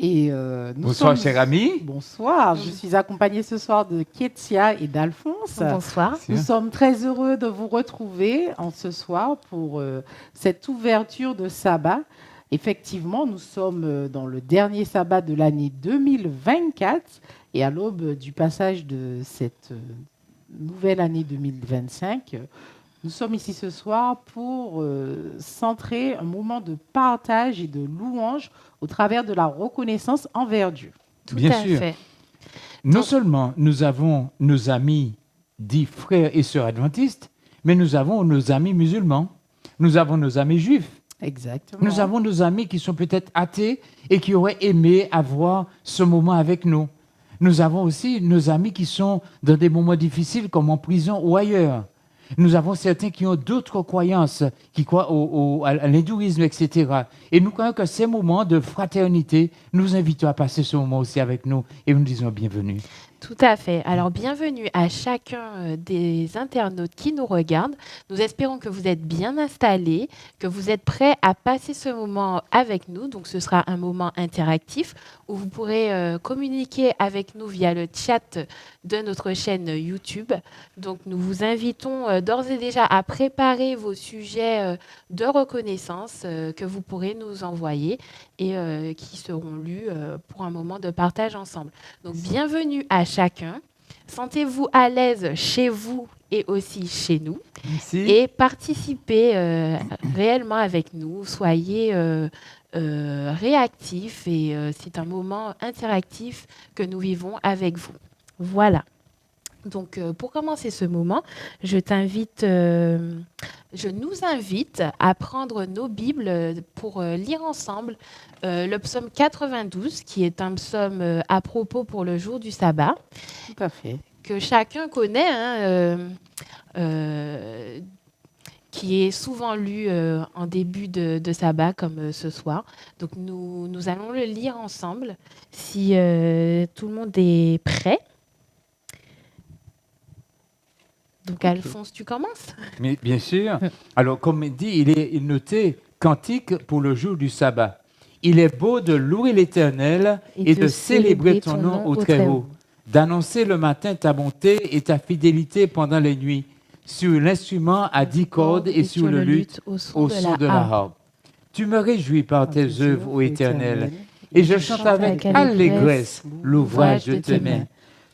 Et Bonsoir, cher ami. Bonsoir, je suis accompagnée ce soir de Kétia et d'Alphonse. Bonsoir. Nous sommes très heureux de vous retrouver ce soir pour cette ouverture de sabbat. Effectivement, nous sommes dans le dernier sabbat de l'année 2024 et à l'aube du passage de cette nouvelle année 2025. Nous sommes ici ce soir pour centrer un moment de partage et de louange au travers de la reconnaissance envers Dieu. Bien sûr. Non seulement nous avons nos amis dits frères et sœurs adventistes, mais nous avons nos amis musulmans, nous avons nos amis juifs. Exactement. Nous avons nos amis qui sont peut-être athées et qui auraient aimé avoir ce moment avec nous. Nous avons aussi nos amis qui sont dans des moments difficiles comme en prison ou ailleurs. Nous avons certains qui ont d'autres croyances, qui croient à l'hindouisme, etc. Et nous croyons que ces moments de fraternité, nous invitons à passer ce moment aussi avec nous et nous disons bienvenue. Tout à fait. Alors, bienvenue à chacun des internautes qui nous regardent. Nous espérons que vous êtes bien installés, que vous êtes prêts à passer ce moment avec nous. Donc, ce sera un moment interactif où vous pourrez communiquer avec nous via le chat de notre chaîne YouTube. Donc, nous vous invitons d'ores et déjà à préparer vos sujets de reconnaissance que vous pourrez nous envoyer et qui seront lus pour un moment de partage ensemble. Donc, bienvenue à chacun. Sentez-vous à l'aise chez vous et aussi chez nous. Merci. Et participez réellement avec nous. Soyez réactifs et c'est un moment interactif que nous vivons avec vous. Voilà. Donc, pour commencer ce moment, je nous invite à prendre nos Bibles pour lire ensemble le psaume 92, qui est un psaume à propos pour le jour du sabbat. Tout à fait. Que chacun connaît, qui est souvent lu en début de sabbat, comme ce soir. Donc, nous allons le lire ensemble, si tout le monde est prêt. Donc, Alphonse, tu commences ? Mais bien sûr. Alors, comme dit, il est noté cantique pour le jour du sabbat. Il est beau de louer l'Éternel et de célébrer ton nom au Très-Haut, d'annoncer le matin ta bonté et ta fidélité pendant les nuits, sur l'instrument à 10 cordes et sur le luth au son de la harpe. Tu me réjouis par tes œuvres, ô Éternel, et je chante avec allégresse l'ouvrage de tes mains.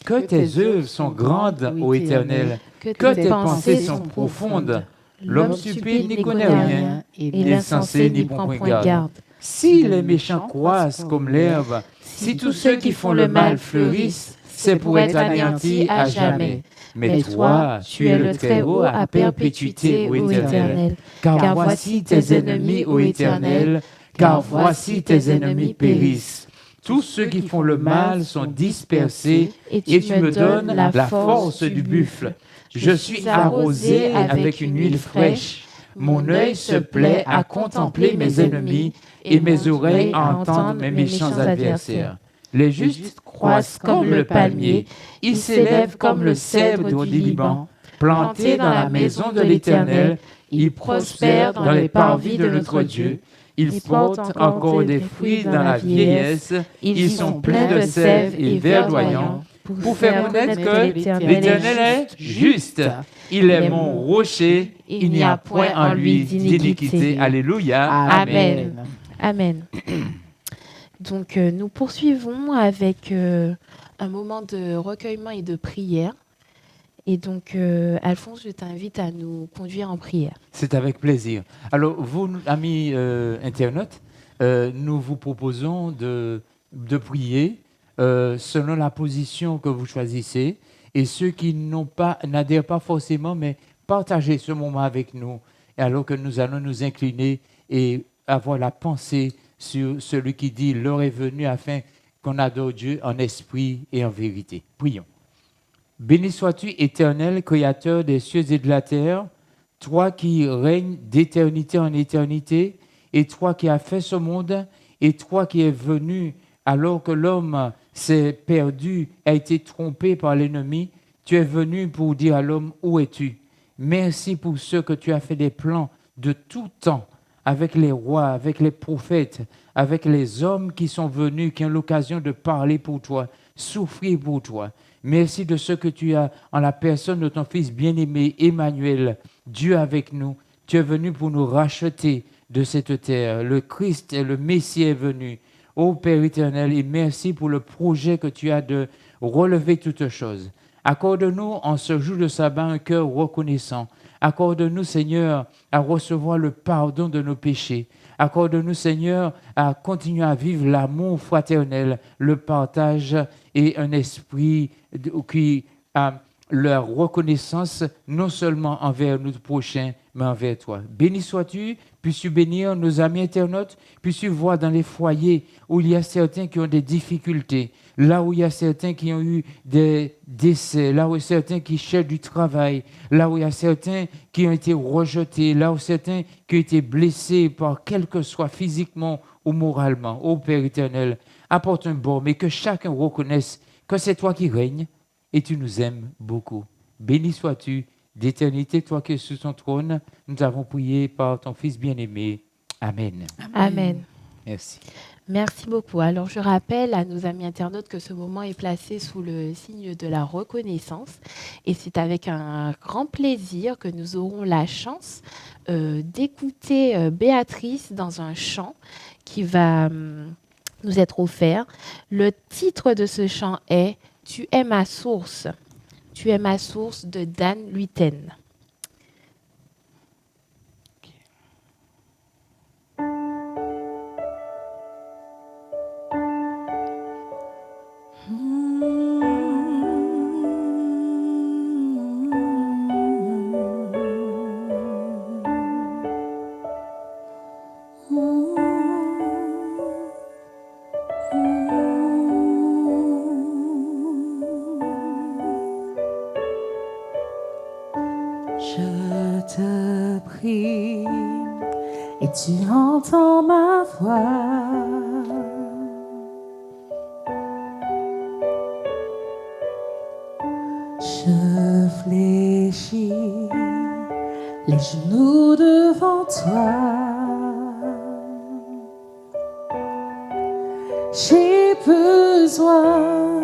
Que tes œuvres sont grandes, ô Éternel, que tes pensées sont profondes. L'homme stupide n'y connaît rien, et l'insensé n'y prend point garde. Si les méchants croissent comme l'herbe, si tous ceux qui font le mal fleurissent, c'est pour être anéantis à jamais. Mais toi, tu es le Très-Haut à perpétuité, ô Éternel. Car voici tes ennemis, ô Éternel, car voici tes ennemis périssent. Tous ceux qui font le mal sont dispersés et tu me donnes la force du buffle. Je suis arrosé avec une huile fraîche. Mon œil se plaît à contempler mes ennemis et mes oreilles à entendre mes méchants adversaires. Les justes croissent comme le palmier, ils s'élèvent comme le cèdre du Liban. Plantés dans la maison de l'Éternel, ils prospèrent dans les parvis de notre Dieu. Ils portent encore des fruits dans la vieillesse. Ils sont pleins de sève et verdoyants. Pour faire connaître que l'Éternel est juste. Il est mon rocher. Il n'y a point en lui d'iniquité. Alléluia. Amen. Amen. Donc, nous poursuivons avec un moment de recueillement et de prière. Et donc, Alphonse, je t'invite à nous conduire en prière. C'est avec plaisir. Alors, vous, amis internautes, nous vous proposons de prier selon la position que vous choisissez. Et ceux qui n'adhèrent pas forcément, mais partagez ce moment avec nous, alors que nous allons nous incliner et avoir la pensée sur celui qui dit « L'heure est venue afin qu'on adore Dieu en esprit et en vérité ». Prions. Béni sois-tu, Éternel, Créateur des cieux et de la terre, toi qui règnes d'éternité en éternité, et toi qui as fait ce monde, et toi qui es venu alors que l'homme s'est perdu, a été trompé par l'ennemi, tu es venu pour dire à l'homme, où es-tu? Merci pour ce que tu as fait des plans de tout temps, avec les rois, avec les prophètes, avec les hommes qui sont venus, qui ont l'occasion de parler pour toi, souffrir pour toi. Merci de ce que tu as en la personne de ton Fils bien-aimé, Emmanuel, Dieu avec nous. Tu es venu pour nous racheter de cette terre. Le Christ, le Messie est venu. Ô Père éternel, et merci pour le projet que tu as de relever toutes choses. Accorde-nous en ce jour de sabbat un cœur reconnaissant. Accorde-nous, Seigneur, à recevoir le pardon de nos péchés. Accorde-nous, Seigneur, à continuer à vivre l'amour fraternel, le partage et un esprit qui a leur reconnaissance non seulement envers nos prochains, mais envers toi. Béni sois-tu, puisses-tu bénir nos amis internautes, puisses-tu voir dans les foyers où il y a certains qui ont des difficultés, là où il y a certains qui ont eu des décès, là où il y a certains qui cherchent du travail, là où il y a certains qui ont été rejetés, là où certains qui ont été blessés par quel que soit physiquement ou moralement. Ô Père éternel, apporte un baume et que chacun reconnaisse que c'est toi qui règnes et tu nous aimes beaucoup. Béni sois-tu d'éternité, toi qui es sur ton trône. Nous avons prié par ton Fils bien-aimé. Amen. Amen. Merci. Merci beaucoup. Alors, je rappelle à nos amis internautes que ce moment est placé sous le signe de la reconnaissance. Et c'est avec un grand plaisir que nous aurons la chance d'écouter Béatrice dans un chant qui va nous être offert. Le titre de ce chant est « Tu es ma source ». « Tu es ma source » de Dan Luyten. Je te prie et tu entends ma voix. Je fléchis les genoux devant toi. J'ai besoin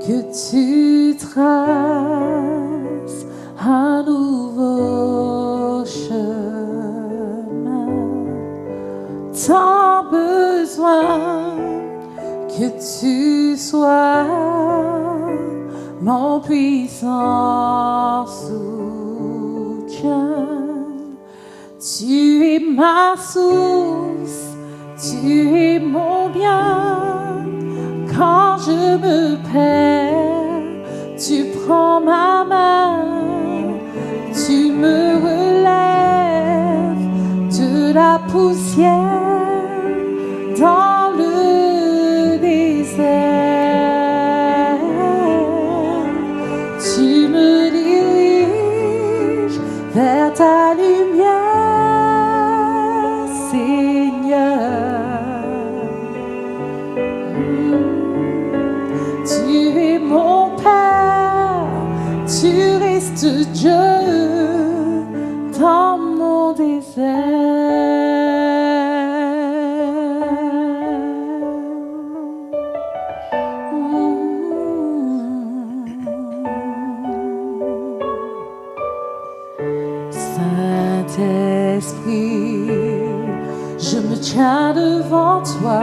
que tu traces un nouveau chemin. Tant besoin que tu sois mon puissant soutien. Tu es ma source, tu es mon bien. Quand je me perds, tu prends ma main. Tu me relèves de la poussière dans le désert. Tu me diriges vers ta lumière, Seigneur. Tu es mon Père, tu restes Dieu dans mon désert. Saint-Esprit, je me tiens devant toi.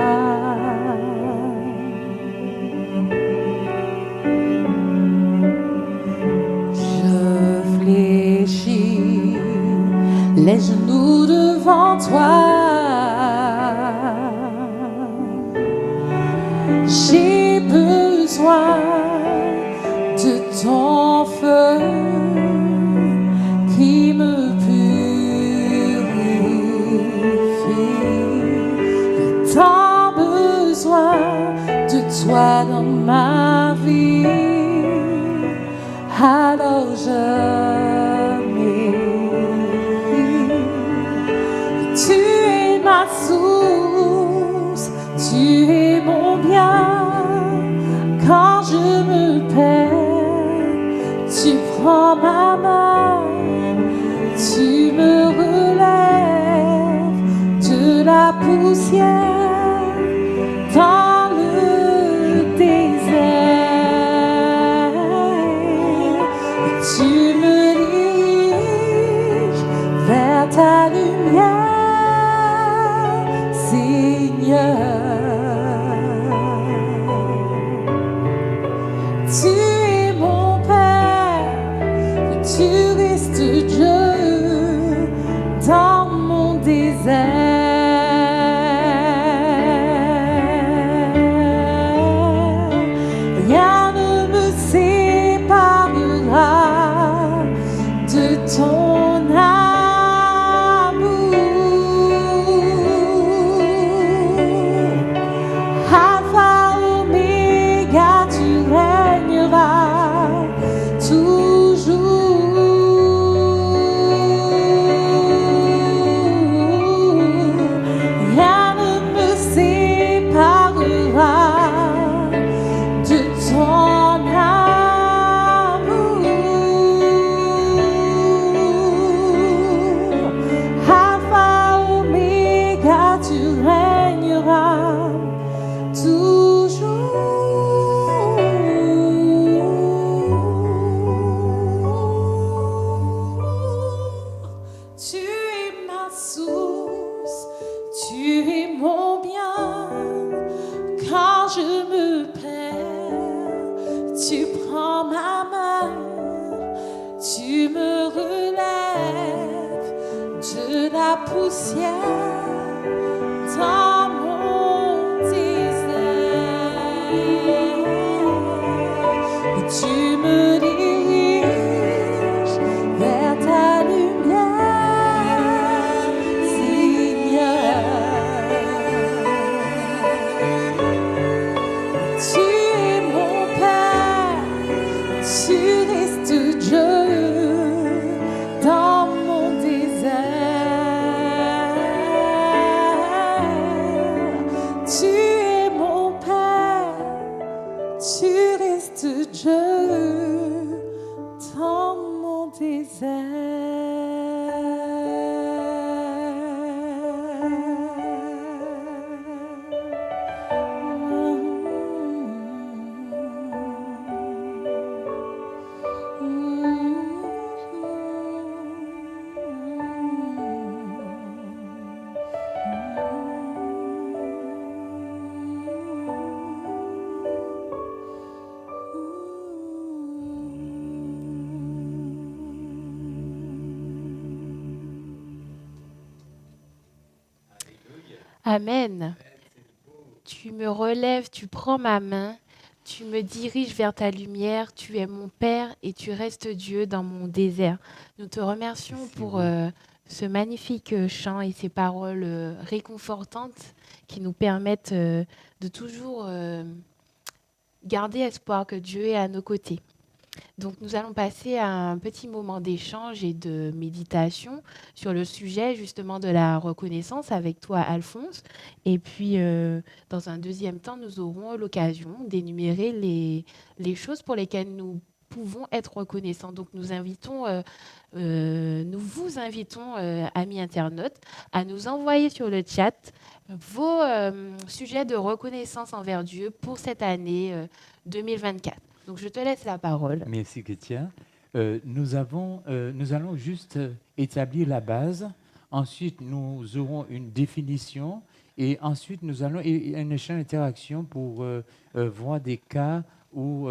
Les genoux devant toi. J'ai besoin de ton feu qui me purifie. Tant besoin de toi dans ma vie. Alors je tu es mon bien. Quand je me perds, tu prends ma main. Tu me relèves je me perds, tu prends ma main, tu me relèves de la poussière dans mon désert. Et tu me diriges vers ta lumière, Seigneur. Tu es mon Père, tu restes Dieu dans mon désert. Tu es mon Père, tu restes Dieu dans mon Amen. Tu me relèves, tu prends ma main, tu me diriges vers ta lumière, tu es mon Père et tu restes Dieu dans mon désert. Nous te remercions pour ce magnifique chant et ces paroles réconfortantes qui nous permettent de toujours garder espoir que Dieu est à nos côtés. Donc nous allons passer à un petit moment d'échange et de méditation sur le sujet justement de la reconnaissance avec toi, Alphonse. Et puis dans un deuxième temps, nous aurons l'occasion d'énumérer les choses pour lesquelles nous pouvons être reconnaissants. Donc nous vous invitons, amis internautes, à nous envoyer sur le chat vos sujets de reconnaissance envers Dieu pour cette année 2024. Donc, je te laisse la parole. Merci, Kétia. Nous allons juste établir la base. Ensuite, nous aurons une définition. Et ensuite, nous allons un échange d'interaction pour voir des cas où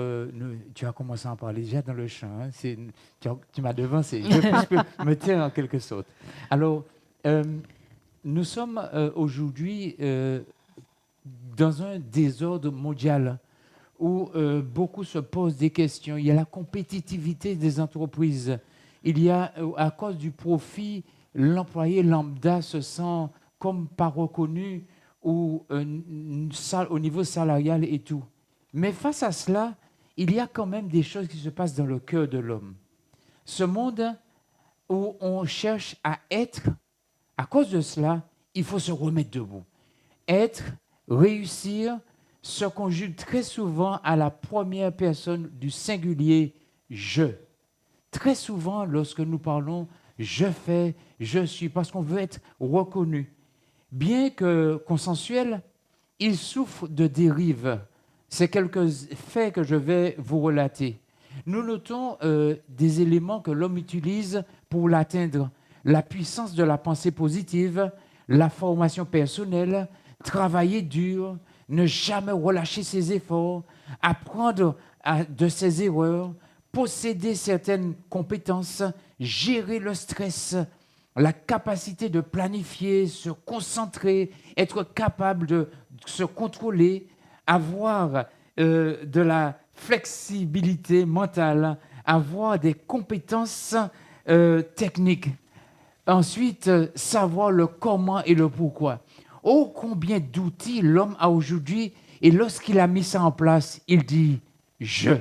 tu as commencé à en parler déjà dans le chant. Hein, tu m'as devancé. Je peux me taire en quelque sorte. Alors, nous sommes aujourd'hui dans un désordre mondial où beaucoup se posent des questions. Il y a la compétitivité des entreprises. Il y a, à cause du profit, l'employé lambda se sent comme pas reconnu ou au niveau salarial et tout. Mais face à cela, il y a quand même des choses qui se passent dans le cœur de l'homme. Ce monde où on cherche à être, à cause de cela, il faut se remettre debout. Être, réussir, se conjugue très souvent à la première personne du singulier « je ». Très souvent, lorsque nous parlons « je fais »,« je suis », parce qu'on veut être reconnu. Bien que consensuel, il souffre de dérives. C'est quelques faits que je vais vous relater. Nous notons des éléments que l'homme utilise pour l'atteindre. La puissance de la pensée positive, la formation personnelle, travailler dur, ne jamais relâcher ses efforts, apprendre de ses erreurs, posséder certaines compétences, gérer le stress, la capacité de planifier, se concentrer, être capable de se contrôler, avoir de la flexibilité mentale, avoir des compétences techniques. Ensuite, savoir le comment et le pourquoi. Oh, combien d'outils l'homme a aujourd'hui, et lorsqu'il a mis ça en place, il dit « je ».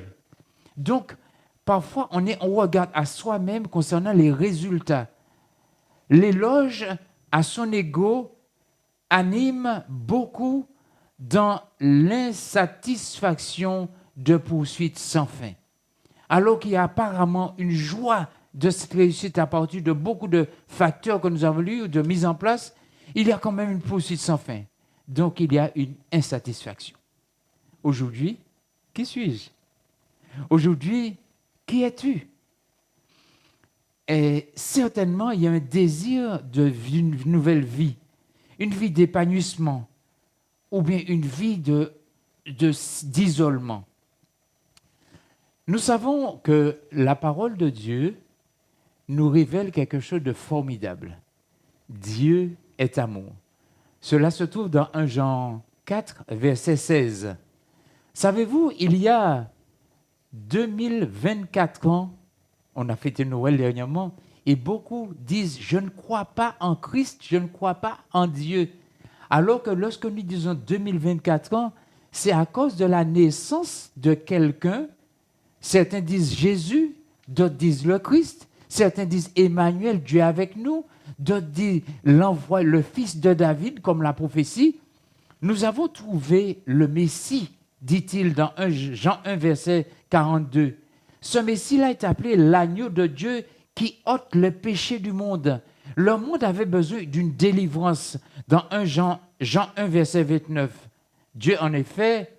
Donc, parfois, on regarde à soi-même concernant les résultats. L'éloge à son ego anime beaucoup dans l'insatisfaction de poursuites sans fin. Alors qu'il y a apparemment une joie de cette réussite à partir de beaucoup de facteurs que nous avons lus, de mise en place, il y a quand même une poursuite sans fin. Donc, il y a une insatisfaction. Aujourd'hui, qui suis-je? Aujourd'hui, qui es-tu? Et certainement, il y a un désir d'une nouvelle vie, une vie d'épanouissement, ou bien une vie de d'isolement. Nous savons que la parole de Dieu nous révèle quelque chose de formidable. Dieu est amour. Cela se trouve dans 1 Jean 4, verset 16. Savez-vous, il y a 2024 ans, on a fêté Noël dernièrement, et beaucoup disent « Je ne crois pas en Christ, je ne crois pas en Dieu ». Alors que lorsque nous disons 2024 ans, c'est à cause de la naissance de quelqu'un. Certains disent Jésus, d'autres disent le Christ, certains disent Emmanuel, Dieu avec nous, d'autres disent l'envoi, le fils de David, comme la prophétie. Nous avons trouvé le Messie, dit-il dans Jean 1, verset 42. Ce Messie-là est appelé l'agneau de Dieu qui ôte le péché du monde. Le monde avait besoin d'une délivrance. Dans Jean 1, verset 29, Dieu, en effet,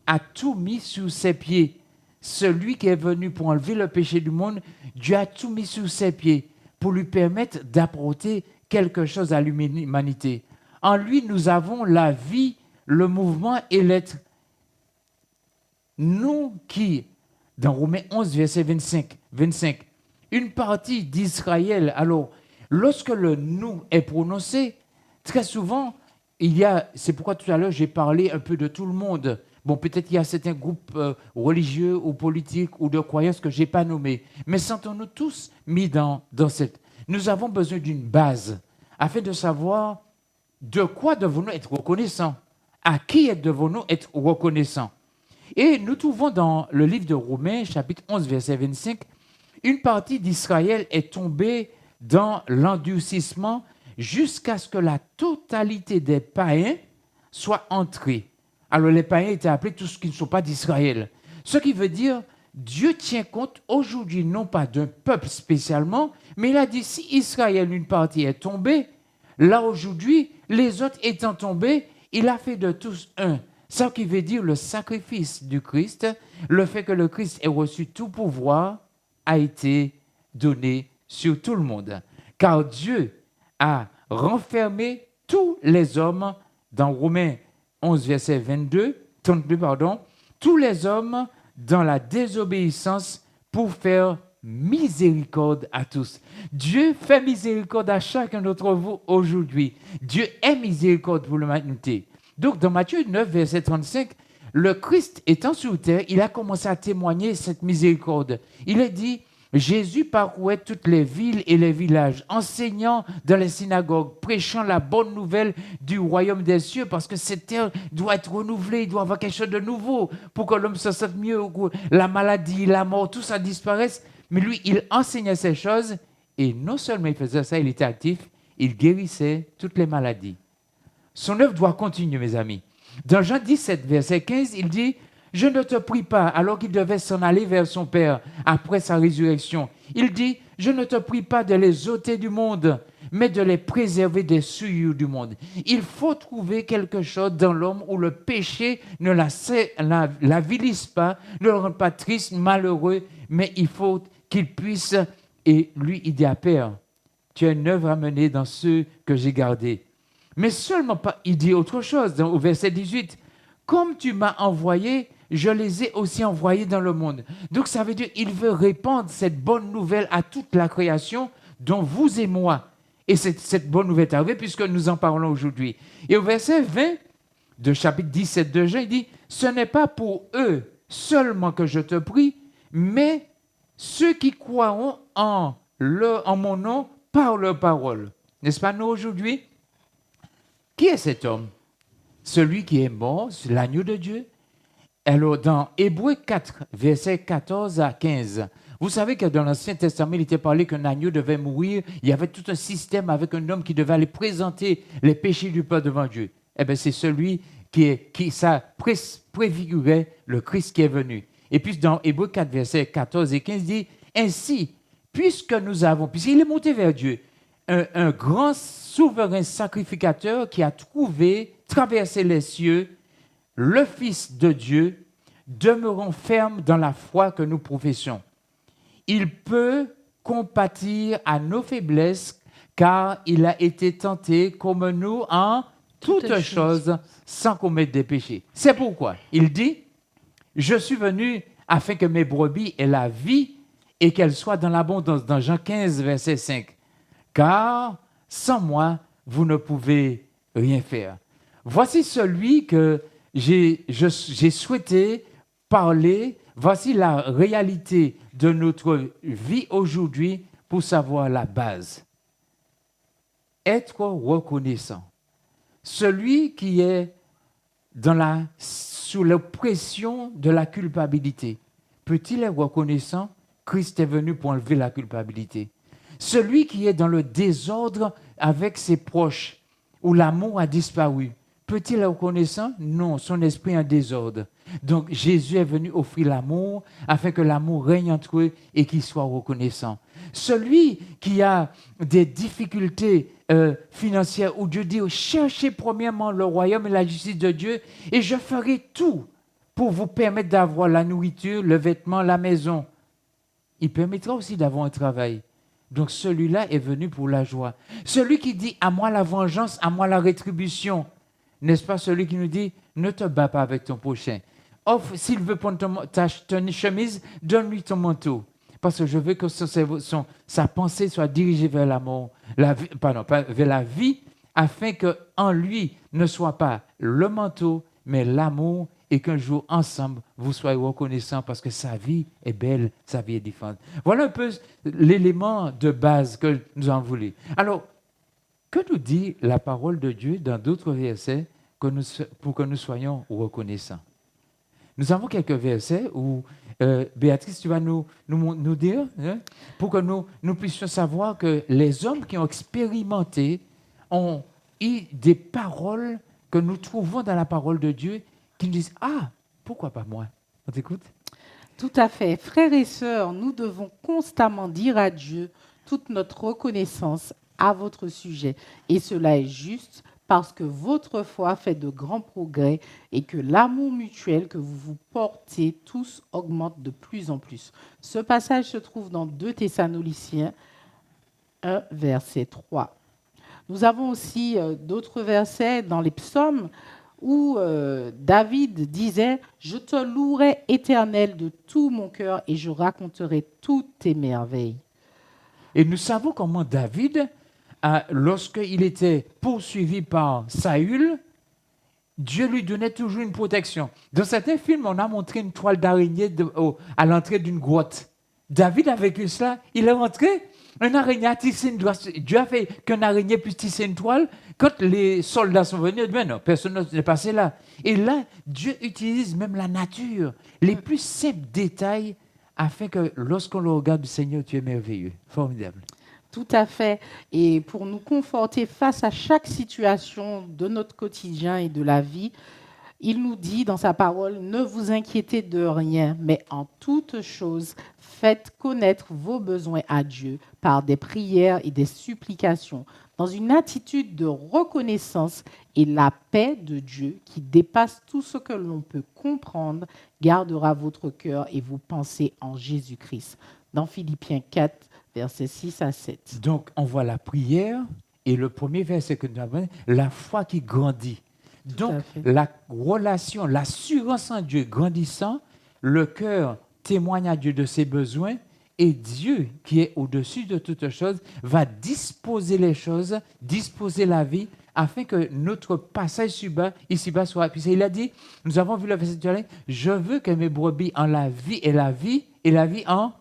a tout mis sous ses pieds. Celui qui est venu pour enlever le péché du monde, Dieu a tout mis sous ses pieds pour lui permettre d'apporter quelque chose à l'humanité. En lui, nous avons la vie, le mouvement et l'être. Nous qui, dans Romains 11, verset 25, une partie d'Israël, alors, lorsque le « nous » est prononcé, très souvent, c'est pourquoi tout à l'heure j'ai parlé un peu de tout le monde. Bon, peut-être qu'il y a certains groupes religieux ou politiques ou de croyances que je n'ai pas nommés, mais sentons-nous tous mis dans cette... Nous avons besoin d'une base afin de savoir de quoi devons-nous être reconnaissants, à qui devons-nous être reconnaissants. Et nous trouvons dans le livre de Romains, chapitre 11, verset 25, une partie d'Israël est tombée dans l'endurcissement jusqu'à ce que la totalité des païens soit entrée. Alors les païens étaient appelés tous ceux qui ne sont pas d'Israël. Ce qui veut dire, Dieu tient compte aujourd'hui non pas d'un peuple spécialement, mais il a dit si Israël, une partie est tombée, là aujourd'hui, les autres étant tombés, il a fait de tous un. Ce qui veut dire le sacrifice du Christ, le fait que le Christ ait reçu tout pouvoir, a été donné sur tout le monde. Car Dieu a renfermé tous les hommes dans Romains 11, verset 32, tous les hommes dans la désobéissance pour faire miséricorde à tous. Dieu fait miséricorde à chacun d'entre vous aujourd'hui. Dieu est miséricorde pour l'humanité. Donc, dans Matthieu 9, verset 35, le Christ étant sur terre, il a commencé à témoigner cette miséricorde. Il a dit, Jésus parcourait toutes les villes et les villages, enseignant dans les synagogues, prêchant la bonne nouvelle du royaume des cieux, parce que cette terre doit être renouvelée, il doit y avoir quelque chose de nouveau pour que l'homme se sente mieux, que la maladie, la mort, tout ça disparaisse. Mais lui, il enseignait ces choses, et non seulement il faisait ça, il était actif, il guérissait toutes les maladies. Son œuvre doit continuer, mes amis. Dans Jean 17, verset 15, il dit « Je ne te prie pas », alors qu'il devait s'en aller vers son Père après sa résurrection. Il dit « Je ne te prie pas de les ôter du monde, mais de les préserver des souillures du monde. » Il faut trouver quelque chose dans l'homme où le péché ne l'avilisse pas, ne le rend pas triste, malheureux, mais il faut qu'il puisse, et lui, il dit à Père, « Tu as une œuvre à mener dans ceux que j'ai gardés. » Mais seulement pas, il dit autre chose au verset 18. « Comme tu m'as envoyé, je les ai aussi envoyés dans le monde. » Donc ça veut dire qu'il veut répandre cette bonne nouvelle à toute la création, dont vous et moi. Et cette bonne nouvelle est arrivée puisque nous en parlons aujourd'hui. Et au verset 20 de chapitre 17 de Jean, il dit « Ce n'est pas pour eux seulement que je te prie, mais ceux qui croiront en mon nom par leur parole. » N'est-ce pas nous aujourd'hui? Qui est cet homme? Celui qui est mort, c'est l'agneau de Dieu. Alors, dans Hébreux 4, versets 14 à 15, vous savez que dans l'Ancien Testament, il était parlé qu'un agneau devait mourir. Il y avait tout un système avec un homme qui devait aller présenter les péchés du peuple devant Dieu. Eh bien, c'est celui qui ça préfigurait le Christ qui est venu. Et puis, dans Hébreux 4, versets 14 et 15, il dit « Ainsi, puisqu'il est monté vers Dieu, un grand souverain sacrificateur qui a traversé les cieux, le Fils de Dieu, demeurons fermes dans la foi que nous professons. Il peut compatir à nos faiblesses, car il a été tenté comme nous en toutes choses sans commettre des péchés. C'est pourquoi il dit, je suis venu afin que mes brebis aient la vie et qu'elles soient dans l'abondance, dans Jean 15, verset 5. Car sans moi, vous ne pouvez rien faire. Voici celui que j'ai souhaité parler. Voici la réalité de notre vie aujourd'hui pour savoir la base. Être reconnaissant. Celui qui est sous la pression de la culpabilité, peut-il être reconnaissant? Christ est venu pour enlever la culpabilité. Celui qui est dans le désordre avec ses proches, où l'amour a disparu, peut-il être reconnaissant? Non, son esprit est en désordre. Donc Jésus est venu offrir l'amour afin que l'amour règne entre eux et qu'il soit reconnaissant. Celui qui a des difficultés financières, où Dieu dit, cherchez premièrement le royaume et la justice de Dieu et je ferai tout pour vous permettre d'avoir la nourriture, le vêtement, la maison. Il permettra aussi d'avoir un travail. Donc celui-là est venu pour la joie. Celui qui dit, à moi la vengeance, à moi la rétribution. N'est-ce pas celui qui nous dit, ne te bats pas avec ton prochain. Offre, s'il veut prendre ta chemise, donne-lui ton manteau. Parce que je veux que sa pensée soit dirigée vers la mort, vers la vie, afin qu'en lui ne soit pas le manteau, mais l'amour, et qu'un jour, ensemble, vous soyez reconnaissants parce que sa vie est belle, sa vie est différente. Voilà un peu l'élément de base que nous en voulons. Alors, que nous dit la parole de Dieu dans d'autres versets pour que nous soyons reconnaissants? Nous avons quelques versets où, Béatrice, tu vas nous dire, hein, pour que nous puissions savoir que les hommes qui ont expérimenté ont eu des paroles que nous trouvons dans la parole de Dieu qui nous disent « Ah, pourquoi pas moi ?» On t'écoute? Tout à fait. Frères et sœurs, nous devons constamment dire à Dieu toute notre reconnaissance à votre sujet. Et cela est juste parce que votre foi fait de grands progrès et que l'amour mutuel que vous vous portez tous augmente de plus en plus. Ce passage se trouve dans 2 Thessaloniciens 1, verset 3. Nous avons aussi d'autres versets dans les psaumes où David disait « Je te louerai, Éternel, de tout mon cœur et je raconterai toutes tes merveilles. » Et nous savons comment David, lorsqu'il était poursuivi par Saül, Dieu lui donnait toujours une protection. Dans certains films, on a montré une toile d'araignée à l'entrée d'une grotte. David a vécu cela. Il est rentré, un araignée a tissé une toile. Dieu a fait qu'un araignée puisse tisser une toile. Quand les soldats sont venus, ben non, personne n'est passé là. Et là, Dieu utilise même la nature, les plus simples détails, afin que lorsqu'on le regarde du Seigneur, tu es merveilleux. Formidable. Tout à fait. Et pour nous conforter face à chaque situation de notre quotidien et de la vie, il nous dit dans sa parole, ne vous inquiétez de rien, mais en toute chose, faites connaître vos besoins à Dieu par des prières et des supplications, dans une attitude de reconnaissance, et la paix de Dieu, qui dépasse tout ce que l'on peut comprendre, gardera votre cœur et vos pensées en Jésus-Christ. Dans Philippiens 4, versets 6 à 7. Donc, on voit la prière et le premier verset que nous avons, la foi qui grandit. Donc, la relation, l'assurance en Dieu grandissant, le cœur témoigne à Dieu de ses besoins et Dieu, qui est au-dessus de toutes choses, va disposer les choses, disposer la vie, afin que notre passage ici-bas soit puissant. Il a dit, nous avons vu le verset de l'année, je veux que mes brebis en la vie et la vie en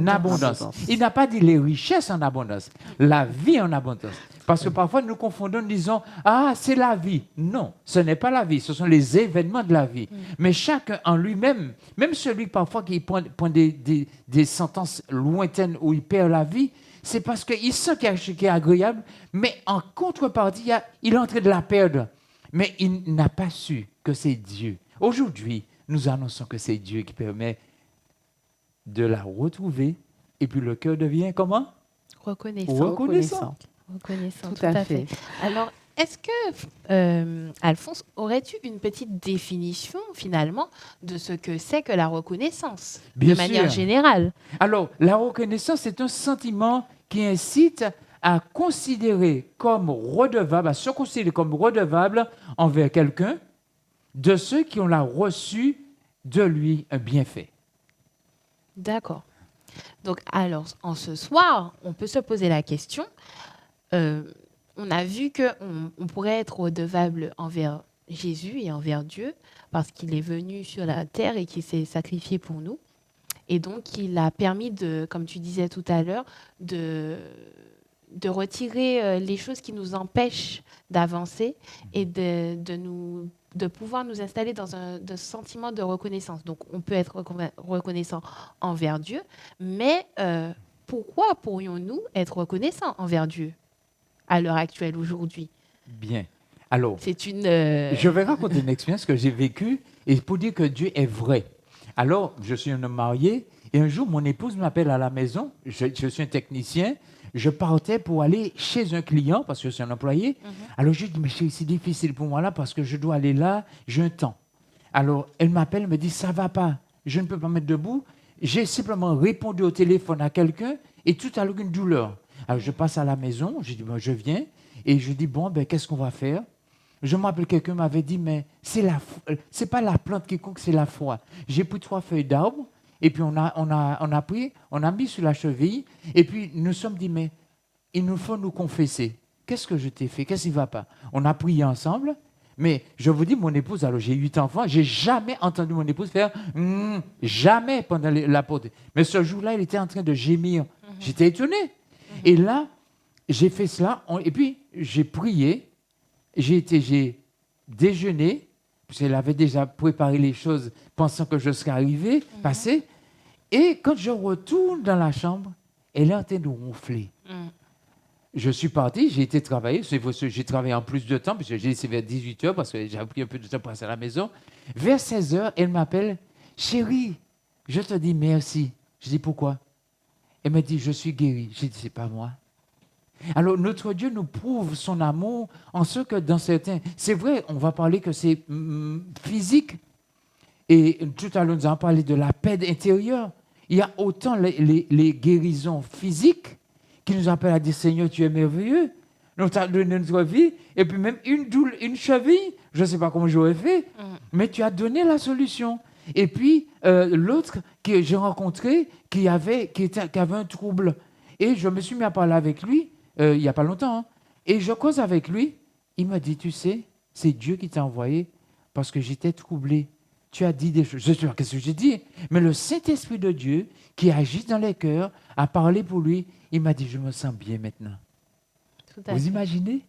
abondance. Il n'a pas dit les richesses en abondance, la vie en abondance. Parce que parfois nous confondons, nous disons, ah, c'est la vie. Non, ce n'est pas la vie, ce sont les événements de la vie. Mais chacun en lui-même, même celui parfois qui prend des sentences lointaines où il perd la vie, c'est parce qu'il sent quelque chose qui est agréable, mais en contrepartie, il est en train de la perdre. Mais il n'a pas su que c'est Dieu. Aujourd'hui, nous annonçons que c'est Dieu qui permet de la retrouver, et puis le cœur devient comment? Reconnaissant. Tout à fait. Alors, est-ce que, Alphonse, aurais-tu une petite définition, finalement, de ce que c'est que la reconnaissance, de manière générale? Alors, la reconnaissance, c'est un sentiment qui incite à considérer comme redevable, à se considérer comme redevable envers quelqu'un de ceux qui ont reçu de lui un bienfait. D'accord. Donc, alors, en ce soir, on peut se poser la question. On a vu qu'on pourrait être redevable envers Jésus et envers Dieu parce qu'il est venu sur la terre et qu'il s'est sacrifié pour nous. Et donc, il a permis, comme tu disais tout à l'heure, de retirer les choses qui nous empêchent d'avancer et de pouvoir nous installer dans un sentiment de reconnaissance. Donc, on peut être reconnaissant envers Dieu, mais pourquoi pourrions-nous être reconnaissants envers Dieu à l'heure actuelle, aujourd'hui? Bien. Alors, je vais raconter une expérience que j'ai vécue et pour dire que Dieu est vrai. Alors, je suis un homme marié et un jour, mon épouse m'appelle à la maison. Je suis un technicien. Je partais pour aller chez un client parce que je suis un employé. Alors, je dis, mais c'est difficile pour moi là parce que je dois aller là, j'ai un temps. Alors, elle m'appelle, elle me dit, ça ne va pas, je ne peux pas me mettre debout. J'ai simplement répondu au téléphone à quelqu'un et tout à l'heure, une douleur. Alors, je passe à la maison, je dis, je viens et je dis, bon, qu'est-ce qu'on va faire? Je me rappelle, quelqu'un m'avait dit, mais c'est pas la plante qui compte, c'est la foi. J'ai pris 3 feuilles d'arbre et puis on a mis sur la cheville et puis nous sommes dit, mais il nous faut nous confesser. Qu'est-ce que je t'ai fait? Qu'est-ce qui ne va pas? On a prié ensemble, mais je vous dis, mon épouse, alors j'ai 8 enfants, j'ai jamais entendu mon épouse faire jamais pendant la porte. Mais ce jour-là, elle était en train de gémir. J'étais étonné. Et là, j'ai fait cela et puis j'ai prié. J'ai déjeuné, parce qu'elle avait déjà préparé les choses, pensant que je serais arrivé, passé. Et quand je retourne dans la chambre, elle est en train de ronfler. Je suis parti, j'ai été travailler. J'ai travaillé en plus de temps, parce que j'ai laissé vers 18h, parce que j'ai pris un peu de temps pour passer à la maison. Vers 16h, elle m'appelle, chérie, je te dis merci. Je dis pourquoi? Elle me dit, je suis guérie. J'ai dit, c'est pas moi. Alors, notre Dieu nous prouve son amour en ce que dans certains... C'est vrai, on va parler que c'est physique. Et tout à l'heure, nous avons parlé de la paix intérieure. Il y a autant les guérisons physiques qui nous appellent à dire, Seigneur, tu es merveilleux. Nous t'as donné notre vie. Et puis même une cheville, je ne sais pas comment j'aurais fait, mais tu as donné la solution. Et puis, l'autre que j'ai rencontré qui avait un trouble. Et je me suis mis à parler avec lui. Il n'y a pas longtemps. Et je cause avec lui. Il m'a dit, tu sais, c'est Dieu qui t'a envoyé parce que j'étais troublé. Tu as dit des choses. Je sais pas qu'est-ce que j'ai dit. Mais le Saint-Esprit de Dieu qui agit dans les cœurs a parlé pour lui. Il m'a dit, je me sens bien maintenant. Vous imaginez?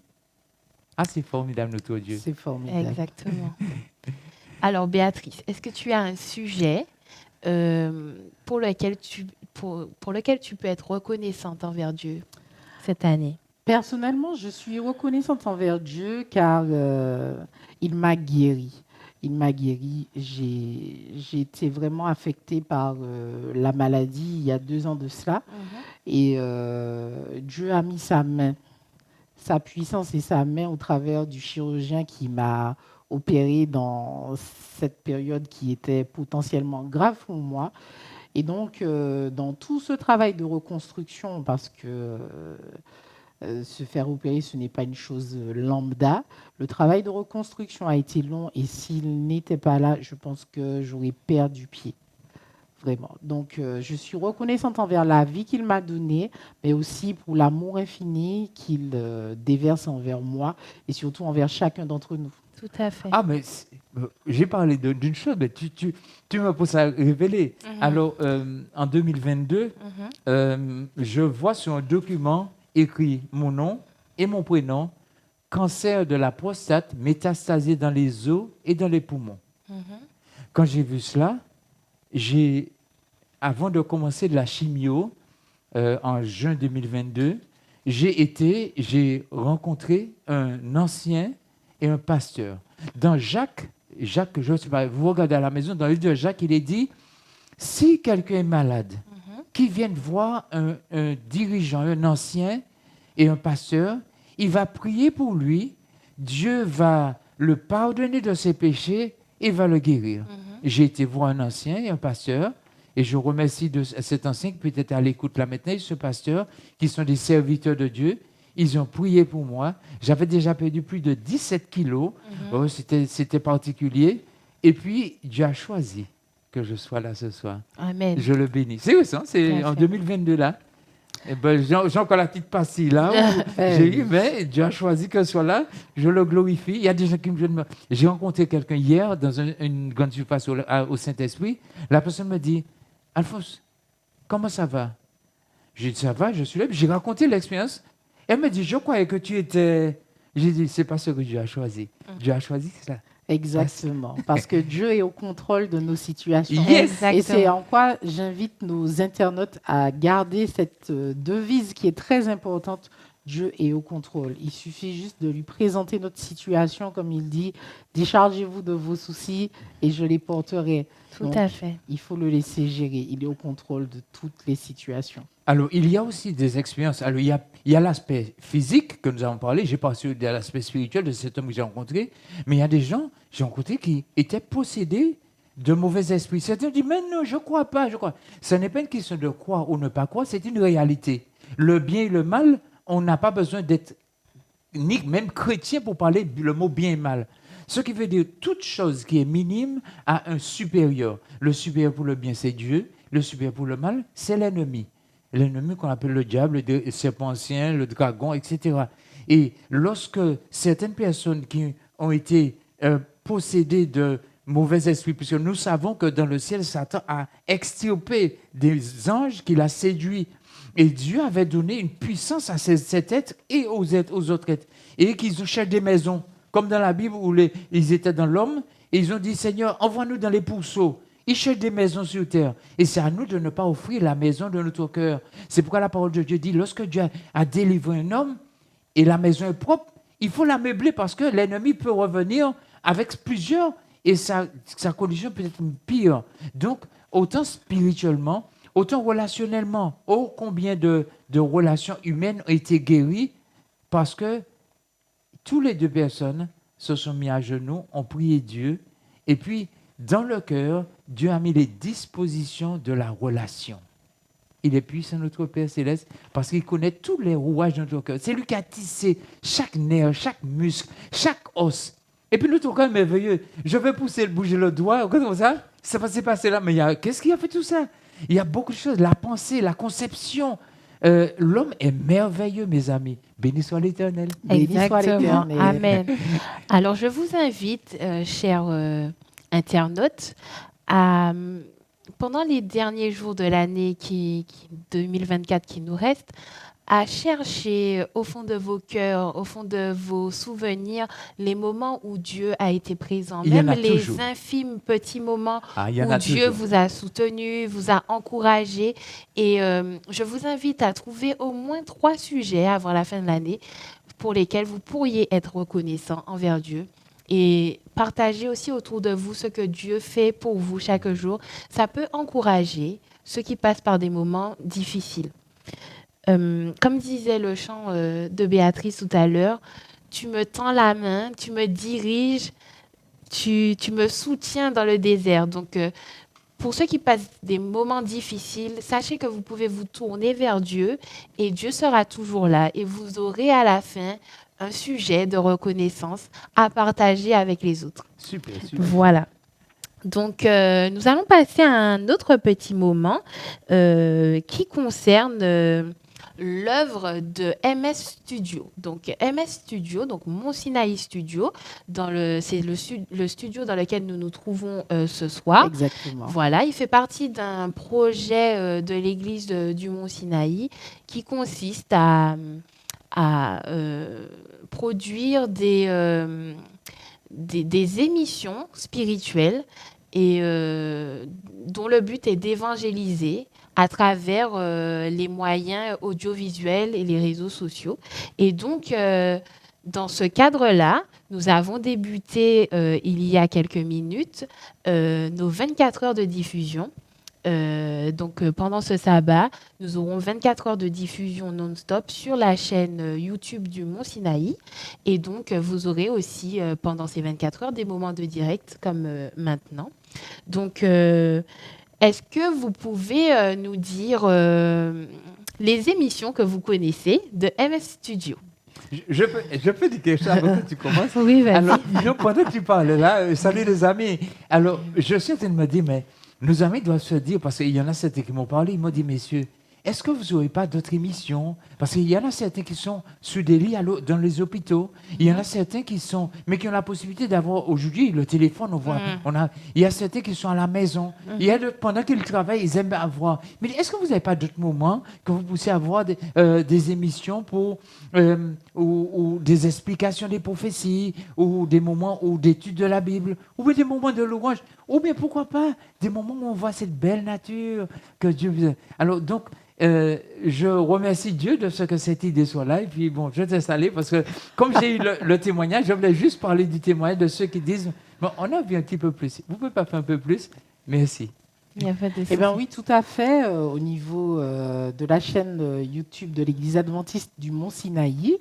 Ah, c'est formidable, notre Dieu. C'est formidable. Exactement. Alors, Béatrice, est-ce que tu as un sujet pour lequel tu peux être reconnaissante envers Dieu cette année? Personnellement, je suis reconnaissante envers Dieu car il m'a guérie. Il m'a guérie. J'ai été vraiment affectée par la maladie il y a 2 ans de cela. Et Dieu a mis sa main, sa puissance et sa main au travers du chirurgien qui m'a opéré dans cette période qui était potentiellement grave pour moi. Et donc, dans tout ce travail de reconstruction, parce que se faire opérer, ce n'est pas une chose lambda, le travail de reconstruction a été long et s'il n'était pas là, je pense que j'aurais perdu pied. Vraiment. Donc, je suis reconnaissante envers la vie qu'il m'a donnée, mais aussi pour l'amour infini qu'il déverse envers moi et surtout envers chacun d'entre nous. Tout à fait. Ah, mais j'ai parlé d'une chose, mais tu me pousses à révéler. Alors, en 2022, je vois sur un document écrit mon nom et mon prénom, cancer de la prostate métastasé dans les os et dans les poumons. Quand j'ai vu cela, avant de commencer de la chimio, en juin 2022, j'ai rencontré un ancien et un pasteur. Dans Jacques, je ne sais pas, vous regardez à la maison, dans le livre de Jacques, il est dit, si quelqu'un est malade, qu'il vienne voir un dirigeant, un ancien et un pasteur, il va prier pour lui, Dieu va le pardonner de ses péchés et va le guérir. J'ai été voir un ancien et un pasteur, Et je remercie de cet ancien qui peut être à l'écoute là maintenant, et ce pasteur, qui sont des serviteurs de Dieu. Ils ont prié pour moi. J'avais déjà perdu plus de 17 kilos. Oh, c'était particulier. Et puis, Dieu a choisi que je sois là ce soir. Amen. Je le bénis. C'est ça, c'est Tout à en fait. 2022 là. Eh ben, j'ai encore la petite pastille là. Où j'ai eu, mais Dieu a choisi que je sois là. Je le glorifie. Il y a des gens qui me disent, j'ai rencontré quelqu'un hier dans une grande surface au Saint-Esprit. La personne me dit, Alphonse, comment ça va? J'ai dit, ça va, je suis là. Puis j'ai raconté l'expérience. Elle me dit, je croyais que tu étais... J'ai dit, c'est pas ce que Dieu a choisi. Dieu a choisi ça. Exactement, parce que Dieu est au contrôle de nos situations. Yes. Et c'est en quoi j'invite nos internautes à garder cette devise qui est très importante. Dieu est au contrôle. Il suffit juste de lui présenter notre situation, comme il dit, déchargez-vous de vos soucis et je les porterai. Tout Donc, à fait. il faut le laisser gérer. Il est au contrôle de toutes les situations. Alors, il y a aussi des expériences. Alors, il y a l'aspect physique que nous avons parlé. J'ai parlé de l'aspect spirituel de cet homme que j'ai rencontré. Mais il y a des gens que j'ai rencontrés qui étaient possédés de mauvais esprits. Certains disent, mais non, je ne crois pas, je crois. Ce n'est pas une question de croire ou ne pas croire, c'est une réalité. Le bien et le mal, on n'a pas besoin d'être ni même chrétien pour parler le mot bien et mal. Ce qui veut dire toute chose qui est minime a un supérieur. Le supérieur pour le bien, c'est Dieu. Le supérieur pour le mal, c'est l'ennemi. L'ennemi qu'on appelle le diable, le serpent ancien, le dragon, etc. Et lorsque certaines personnes qui ont été possédées de mauvais esprits, puisque nous savons que dans le ciel, Satan a extirpé des anges qu'il a séduits. Et Dieu avait donné une puissance à cet être et aux autres êtres. Et qu'ils cherchent des maisons, comme dans la Bible où ils étaient dans l'homme, et ils ont dit, Seigneur, envoie-nous dans les pourceaux. Ils cherchent des maisons sur terre. Et c'est à nous de ne pas offrir la maison de notre cœur. C'est pourquoi la parole de Dieu dit, lorsque Dieu a délivré un homme et la maison est propre, il faut la meubler parce que l'ennemi peut revenir avec plusieurs et sa condition peut être pire. Donc, autant spirituellement, autant relationnellement, oh combien de relations humaines ont été guéries parce que tous les deux personnes se sont mis à genoux, ont prié Dieu et puis dans le cœur, Dieu a mis les dispositions de la relation. Il est puissant, notre Père Céleste, parce qu'il connaît tous les rouages de notre cœur. C'est lui qui a tissé chaque nerf, chaque muscle, chaque os. Et puis notre cœur est merveilleux. Je vais bouger le doigt, comme ça va se passer là. Mais qu'est-ce qui a fait tout ça? Il y a beaucoup de choses, la pensée, la conception. L'homme est merveilleux, mes amis. Béni soit l'Éternel. Béni soit Exactement. l'Éternel. Amen. Alors, je vous invite, chers internautes, pendant les derniers jours de l'année 2024 qui nous reste, à chercher au fond de vos cœurs, au fond de vos souvenirs, les moments où Dieu a été présent, Il y en même a les toujours. infimes petits moments Il y en où a Dieu toujours. vous a soutenu, vous a encouragé. Et je vous invite à trouver au moins 3 sujets avant la fin de l'année pour lesquels vous pourriez être reconnaissant envers Dieu. Et partagez aussi autour de vous ce que Dieu fait pour vous chaque jour. Ça peut encourager ceux qui passent par des moments difficiles. Comme disait le chant de Béatrice tout à l'heure, tu me tends la main, tu me diriges, tu me soutiens dans le désert. Donc, pour ceux qui passent des moments difficiles, sachez que vous pouvez vous tourner vers Dieu et Dieu sera toujours là. Et vous aurez à la fin un sujet de reconnaissance à partager avec les autres. Super. Voilà. Donc, nous allons passer à un autre petit moment qui concerne l'œuvre de MS Studio. Donc, MS Studio, donc Mont Sinaï Studio, c'est le studio dans lequel nous nous trouvons ce soir. Exactement. Voilà, il fait partie d'un projet de l'église du Mont Sinaï qui consiste à produire des émissions spirituelles et dont le but est d'évangéliser à travers les moyens audiovisuels et les réseaux sociaux. Et donc, dans ce cadre-là, nous avons débuté il y a quelques minutes nos 24 heures de diffusion. Donc, pendant ce sabbat, nous aurons 24 heures de diffusion non-stop sur la chaîne YouTube du Mont Sinaï. Et donc, vous aurez aussi, pendant ces 24 heures, des moments de direct comme maintenant. Donc, Est-ce que vous pouvez nous dire les émissions que vous connaissez de MS Studio? Je peux dire quelque chose avant que tu commences? Oui, vas-y. Alors, pendant que tu parles là, salut les amis. Alors, je suis en train de me dire, mais nos amis doivent se dire, parce qu'il y en a certains qui m'ont parlé, ils m'ont dit, messieurs, est-ce que vous n'aurez pas d'autres émissions? Parce qu'il y en a certains qui sont sur des lits dans les hôpitaux. Il y en a certains qui sont, mais qui ont la possibilité d'avoir aujourd'hui le téléphone. Il y a certains qui sont à la maison. Il y a pendant qu'ils travaillent, ils aiment avoir. Mais est-ce que vous n'avez pas d'autres moments que vous puissiez avoir des émissions pour ou des explications des prophéties, ou des moments d'études de la Bible, ou bien des moments de louange, ou bien pourquoi pas des moments où on voit cette belle nature que Dieu vous a. Alors donc, je remercie Dieu de ce que cette idée soit là. Et puis, bon, je vais t'installer parce que, comme j'ai eu le témoignage, je voulais juste parler du témoignage de ceux qui disent bon, on a vu un petit peu plus. Vous ne pouvez pas faire un peu plus? Merci. Eh bien, oui, tout à fait. Au niveau de la chaîne YouTube de l'Église adventiste du Mont Sinaï,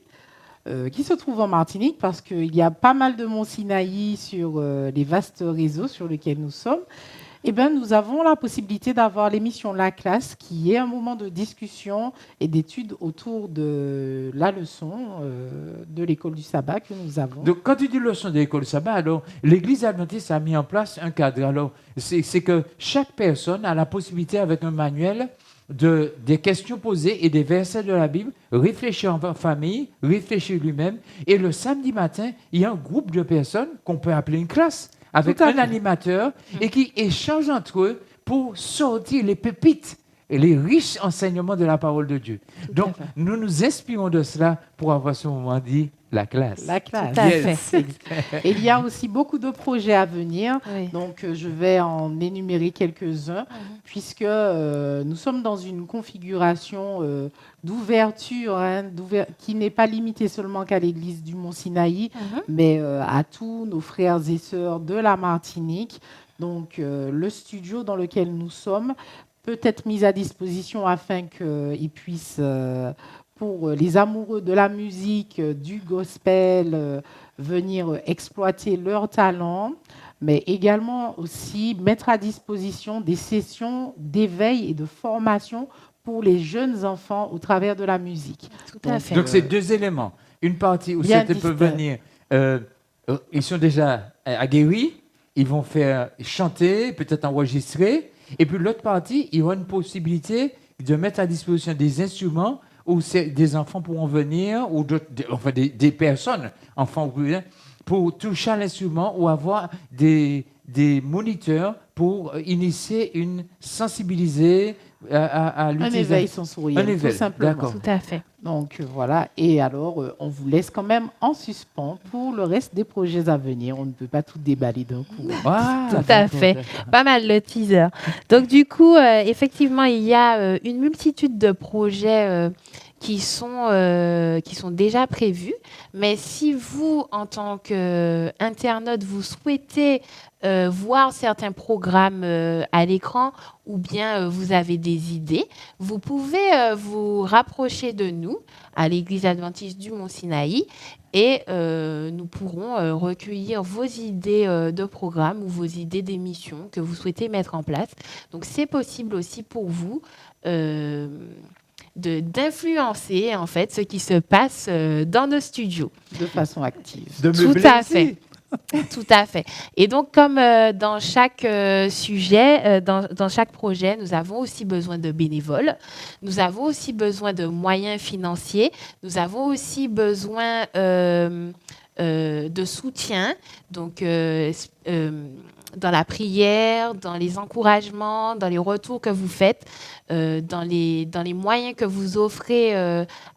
qui se trouve en Martinique, parce qu'il y a pas mal de Mont Sinaï sur les vastes réseaux sur lesquels nous sommes. Eh bien, nous avons la possibilité d'avoir l'émission La Classe, qui est un moment de discussion et d'études autour de la leçon de l'école du sabbat que nous avons. Donc, quand tu dis leçon de l'école du sabbat, alors l'Église adventiste a mis en place un cadre. Alors, c'est que chaque personne a la possibilité, avec un manuel, des questions posées et des versets de la Bible, réfléchir en famille, réfléchir lui-même. Et le samedi matin, il y a un groupe de personnes qu'on peut appeler une classe, avec un animateur, et qui échangent entre eux pour sortir les pépites et les riches enseignements de la parole de Dieu. Donc, nous nous inspirons de cela pour avoir ce moment dit la classe. La classe. Tout à fait. Et il y a aussi beaucoup de projets à venir. Oui. Donc, je vais en énumérer quelques-uns, puisque nous sommes dans une configuration d'ouverture, qui n'est pas limitée seulement qu'à l'église du Mont Sinaï, mais à tous nos frères et sœurs de la Martinique. Donc, le studio dans lequel nous sommes peut être mis à disposition afin qu'ils puissent, pour les amoureux de la musique, du gospel, venir exploiter leurs talents, mais également aussi mettre à disposition des sessions d'éveil et de formation pour les jeunes enfants au travers de la musique. Tout à fait. Donc, c'est deux éléments. Une partie où certains peuvent venir, ils sont déjà aguerris, ils vont faire chanter, peut-être enregistrer. Et puis l'autre partie, il y aura une possibilité de mettre à disposition des instruments où des enfants pourront venir, ou des personnes, enfants, pour toucher à l'instrument ou avoir des moniteurs pour initier sensibiliser à l'utilisation. Un éveil sensoriel, tout simplement. D'accord. Tout à fait. Donc voilà, et alors on vous laisse quand même en suspens pour le reste des projets à venir. On ne peut pas tout déballer d'un coup. Tout à fait. Pas mal le teaser. Donc du coup, effectivement, il y a une multitude de projets qui sont déjà prévus. Mais si vous, en tant qu'internaute, vous souhaitez voir certains programmes à l'écran, ou bien vous avez des idées, vous pouvez vous rapprocher de nous à l'Église adventiste du Mont Sinaï, et nous pourrons recueillir vos idées de programmes ou vos idées d'émissions que vous souhaitez mettre en place. Donc c'est possible aussi pour vous d'influencer en fait ce qui se passe dans nos studios. De façon active. Tout à fait. Tout à fait. Et donc, comme dans chaque sujet, dans chaque projet, nous avons aussi besoin de bénévoles, nous avons aussi besoin de moyens financiers, nous avons aussi besoin de soutien, donc dans la prière, dans les encouragements, dans les retours que vous faites, dans les moyens que vous offrez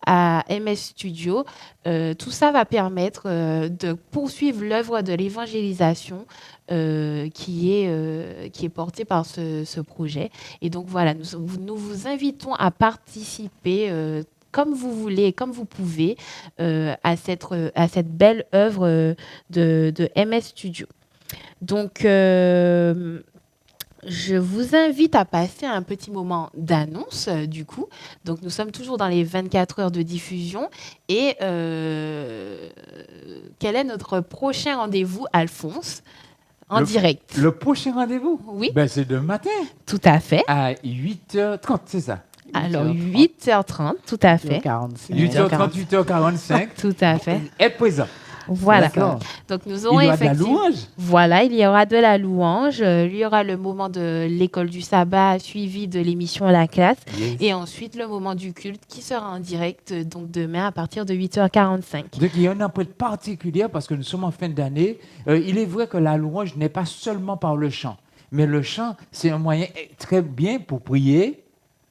à MS Studio. Tout ça va permettre de poursuivre l'œuvre de l'évangélisation qui est portée par ce projet. Et donc voilà, nous vous invitons à participer comme vous voulez, comme vous pouvez, à cette belle œuvre de MS Studio. Donc, je vous invite à passer un petit moment d'annonce, du coup. Donc, nous sommes toujours dans les 24 heures de diffusion. Et quel est notre prochain rendez-vous, Alphonse ? en direct. Le prochain rendez-vous, Oui, c'est demain matin tout à fait. à 8h30, c'est ça? Alors, 8h30, tout à fait. 45. 8h30, 8h45. Tout à fait. Être présent. Voilà. D'accord. Donc, nous Il aurons y aura de la effectivement... louange. Voilà, il y aura de la louange. Il y aura le moment de l'école du sabbat suivi de l'émission La Classe. Yes. Et ensuite, le moment du culte qui sera en direct donc demain à partir de 8h45. Donc, il y a une empreinte particulière parce que nous sommes en fin d'année. Il est vrai que la louange n'est pas seulement par le chant, mais le chant, c'est un moyen très bien pour prier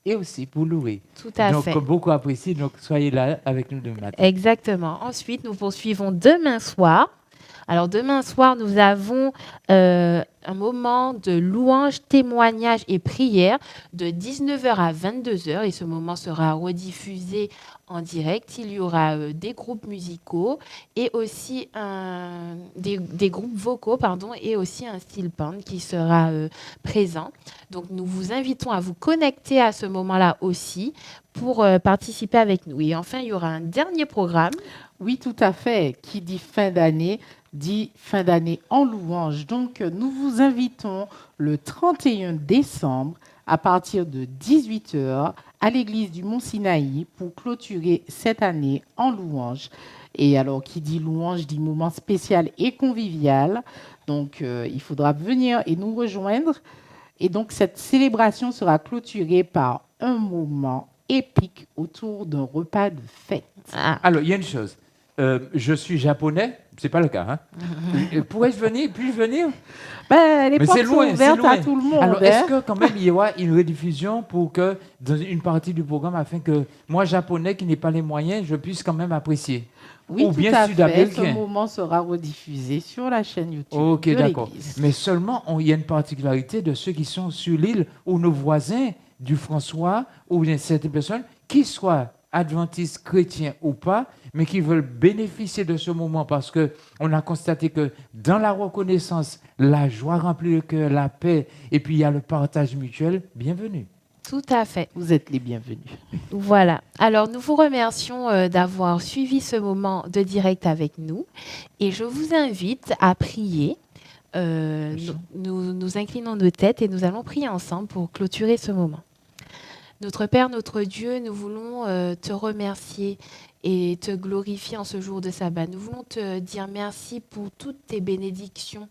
et aussi pour louer. Tout à Donc, fait. beaucoup apprécié. Donc, soyez là avec nous demain matin. Exactement. Ensuite, nous poursuivons demain soir. Alors, demain soir, nous avons un moment de louange, témoignage et prière de 19h à 22h. Et ce moment sera rediffusé en direct. Il y aura des groupes musicaux et aussi des groupes vocaux, et aussi un steel band qui sera présent. Donc, nous vous invitons à vous connecter à ce moment-là aussi pour participer avec nous. Et enfin, il y aura un dernier programme. Oui, tout à fait. Qui dit fin d'année, dit fin d'année en louange. Donc, nous vous invitons le 31 décembre à partir de 18h à l'église du Mont-Sinaï pour clôturer cette année en louange. Et alors, qui dit louange, dit moment spécial et convivial. Donc, il faudra venir et nous rejoindre. Et donc, cette célébration sera clôturée par un moment épique autour d'un repas de fête. Ah. Alors, il y a une chose. Je suis japonais, c'est pas le cas. Hein? Pourrais-je venir? Puis-je venir? Les Mais portes c'est sont loin, ouvertes c'est loin. à tout le monde. Alors, hein. est-ce que quand même il y aura une rediffusion pour que dans une partie du programme, afin que moi, japonais, qui n'ai pas les moyens, je puisse quand même apprécier? Oui, ou tout bien à fait. sud-américain. Ce moment sera rediffusé sur la chaîne YouTube Ok, de d'accord. l'Église. Mais seulement, il y a une particularité de ceux qui sont sur l'île ou nos voisins du François ou bien certaines personnes qui soient adventistes, chrétiens ou pas, mais qui veulent bénéficier de ce moment parce qu'on a constaté que dans la reconnaissance, la joie remplit le cœur, la paix, et puis il y a le partage mutuel. Bienvenue. Tout à fait. Vous êtes les bienvenus. Voilà. Alors, nous vous remercions d'avoir suivi ce moment de direct avec nous. Et je vous invite à prier. Nous inclinons nos têtes et nous allons prier ensemble pour clôturer ce moment. Notre Père, notre Dieu, nous voulons te remercier et te glorifier en ce jour de sabbat. Nous voulons te dire merci pour toutes tes bénédictions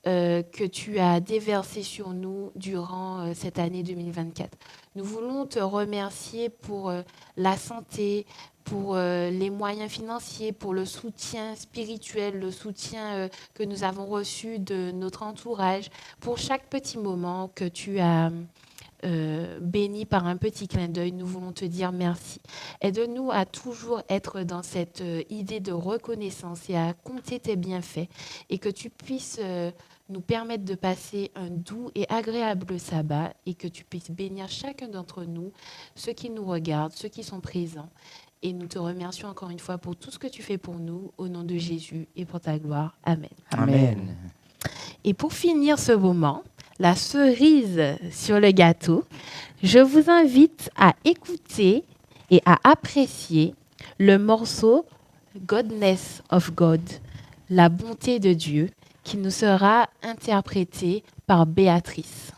que tu as déversées sur nous durant cette année 2024. Nous voulons te remercier pour la santé, pour les moyens financiers, pour le soutien spirituel, le soutien que nous avons reçu de notre entourage, pour chaque petit moment que tu as béni par un petit clin d'œil. Nous voulons te dire merci. Aide-nous à toujours être dans cette idée de reconnaissance et à compter tes bienfaits et que tu puisses nous permettre de passer un doux et agréable sabbat et que tu puisses bénir chacun d'entre nous, ceux qui nous regardent, ceux qui sont présents. Et nous te remercions encore une fois pour tout ce que tu fais pour nous, au nom de Jésus et pour ta gloire. Amen. Amen. Et pour finir ce moment, la cerise sur le gâteau, je vous invite à écouter et à apprécier le morceau Godness of God, la bonté de Dieu, qui nous sera interprété par Béatrice.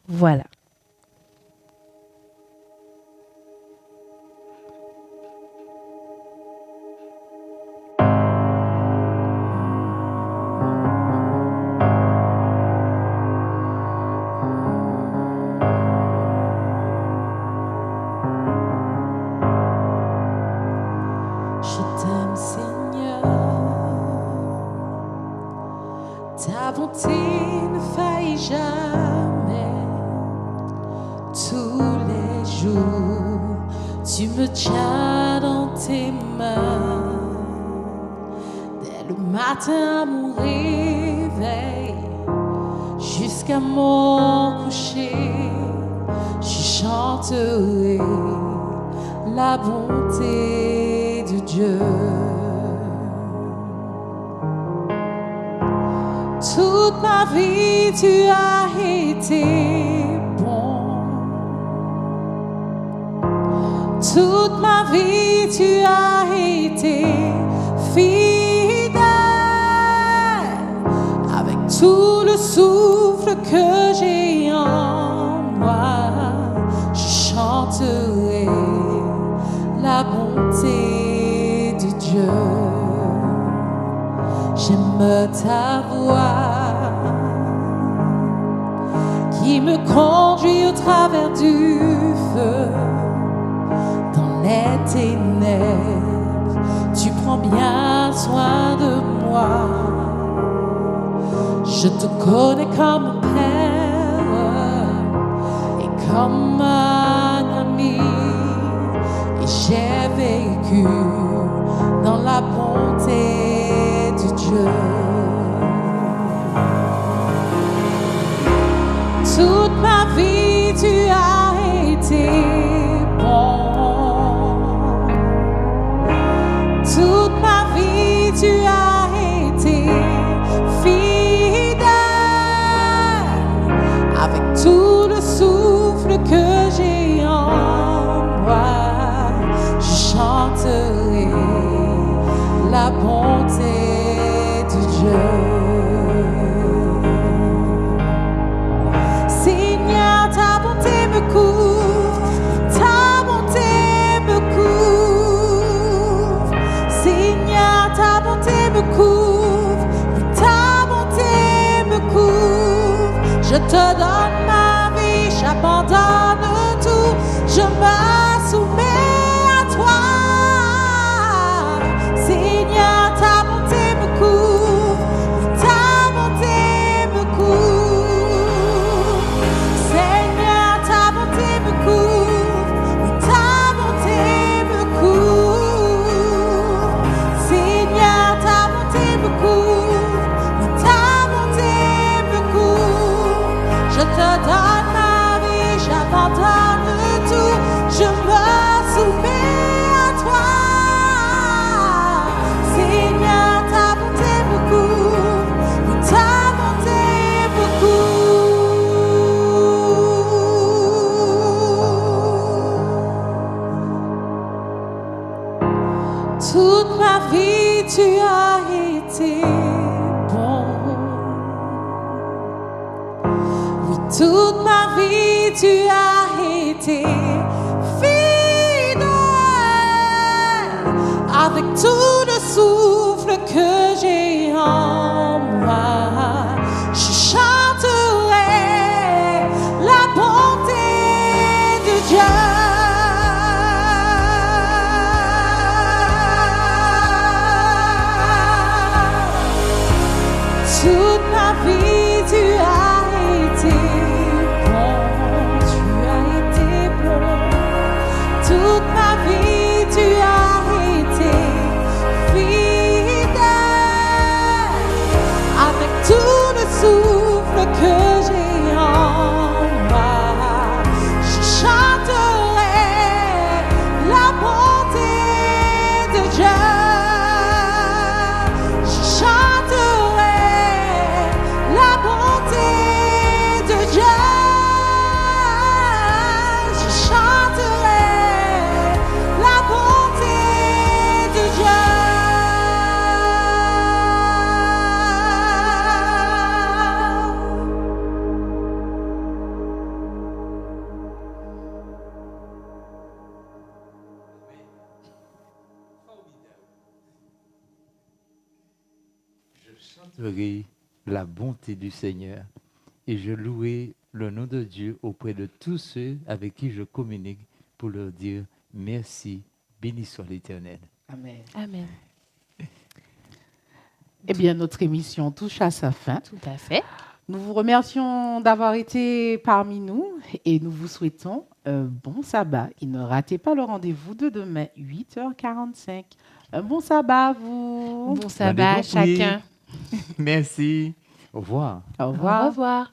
Voilà. Je t'aime, Seigneur. Ta bonté ne faillit jamais. Tous les jours, tu me tiens dans tes mains. Dès le matin à mon réveil, jusqu'à mon coucher, je chanterai la bonté de Dieu. Toute ma vie, tu as été bon. Toute ma vie, tu as été fidèle. Avec tout le souffle que j'ai en moi, je chanterai la bonté de Dieu. J'aime ta voix qui me conduit au travers du feu. Dans les ténèbres, tu prends bien soin de moi. Je te connais comme un père et comme un ami, et j'ai vécu dans la bonté de Dieu. Toute ma vie, tu as été bon. Toute ma vie, tu as été fidèle. Avec tout le souffle que j'ai en moi, je chanterai la bonté de Dieu. Seigneur, ta bonté me couvre, ta bonté me couvre. Seigneur, ta bonté me couvre, ta bonté me couvre. Je te donne ma vie, j'abandonne tout, je me soumets à toi. Seigneur, ta bonté me couvre, ta bonté me couvre. Seigneur, ta bonté me couvre, ta bonté me couvre. Seigneur, ta bonté me couvre, ta bonté me couvre. Je te donne ma vie, j'abandonne tout, je me soumets à toi. Seigneur, ta bonté me couvre, ta bonté me couvre. Toute ma vie, tu as été bon. Oui, toute ma vie, tu as été fidèle. Avec tout le souffle que j'ai en moi, je chanterai la bonté de Dieu. Toute ma vie, tu as été bon, tu as été bon. Toute ma vie, tu as été fidèle. Avec tout le souffle que j'ai en moi, je chanterai la bonté de Dieu. Je chanterai la bonté de Dieu. Je chanterai la bonté de Dieu. Je chanterai la bonté du Seigneur et je louerai le nom de Dieu auprès de tous ceux avec qui je communique pour leur dire merci, béni soit l'Éternel. Amen. Amen. Eh bien, notre émission touche à sa fin. Tout à fait. Nous vous remercions d'avoir été parmi nous et nous vous souhaitons un bon sabbat. Et ne ratez pas le rendez-vous de demain, 8h45. Un bon sabbat à vous. Bon sabbat à compris. chacun. Merci. Au revoir. Au Au revoir. revoir.